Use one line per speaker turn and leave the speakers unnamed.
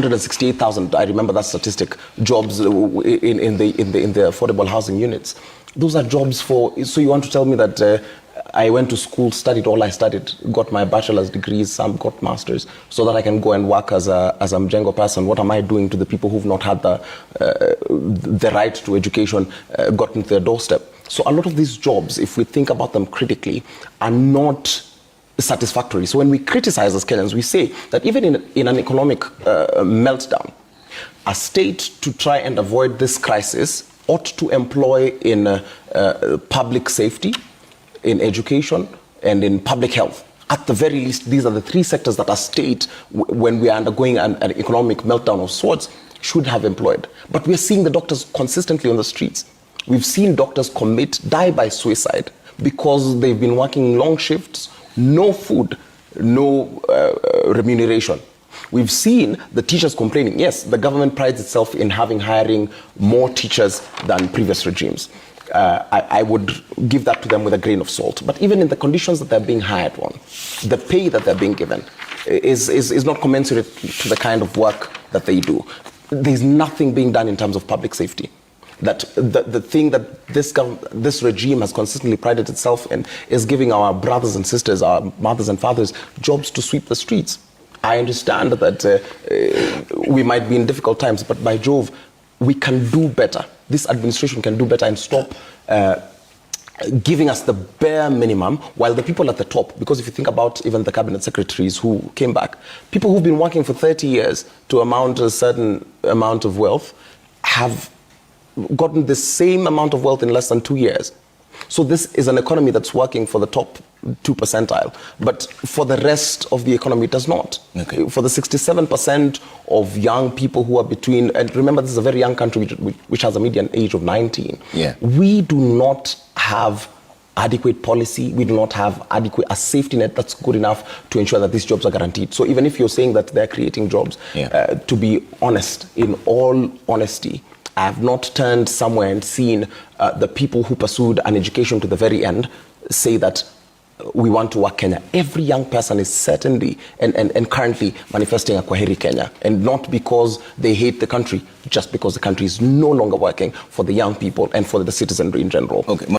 168,000, I remember that statistic, jobs in the affordable housing units. Those are jobs for, so you want to tell me that I went to school, studied all I studied, got my bachelor's degrees, some got masters, so that I can go and work as a Mjengo person. What am I doing to the people who've not had the right to education gotten to their doorstep? So a lot of these jobs, if we think about them critically, are not satisfactory. So when we criticize as Kenyans, we say that even in an economic meltdown, a state, to try and avoid this crisis, ought to employ in public safety, in education, and in public health. At the very least, these are the three sectors that a state, when we are undergoing an economic meltdown of sorts, should have employed. But we're seeing the doctors consistently on the streets. We've seen doctors die by suicide because they've been working long shifts, no food, no remuneration. We've seen the teachers complaining. Yes, the government prides itself in hiring more teachers than previous regimes. I would give that to them with a grain of salt. But even in the conditions that they're being hired on, the pay that they're being given is not commensurate to the kind of work that they do. There's nothing being done in terms of public safety. That the thing that this regime has consistently prided itself in is giving our brothers and sisters, our mothers and fathers, jobs to sweep the streets. I understand that we might be in difficult times, but by Jove, we can do better. This administration can do better and stop giving us the bare minimum, while the people at the top, because if you think about even the cabinet secretaries who came back, people who've been working for 30 years to amount a certain amount of wealth have gotten the same amount of wealth in less than 2 years. So this is an economy that's working for the top 2 percentile, but for the rest of the economy it does not. Okay. For the 67% of young people who are between, and remember this is a very young country which has a median age of 19. Yeah. We do not have adequate policy, we do not have a safety net that's good enough to ensure that these jobs are guaranteed. So even if you're saying that they're creating jobs, to be honest, in all honesty, I have not turned somewhere and seen the people who pursued an education to the very end say that we want to work Kenya. Every young person is certainly and currently manifesting a Kwaheri Kenya, and not because they hate the country, just because the country is no longer working for the young people and for the citizenry in general. Okay.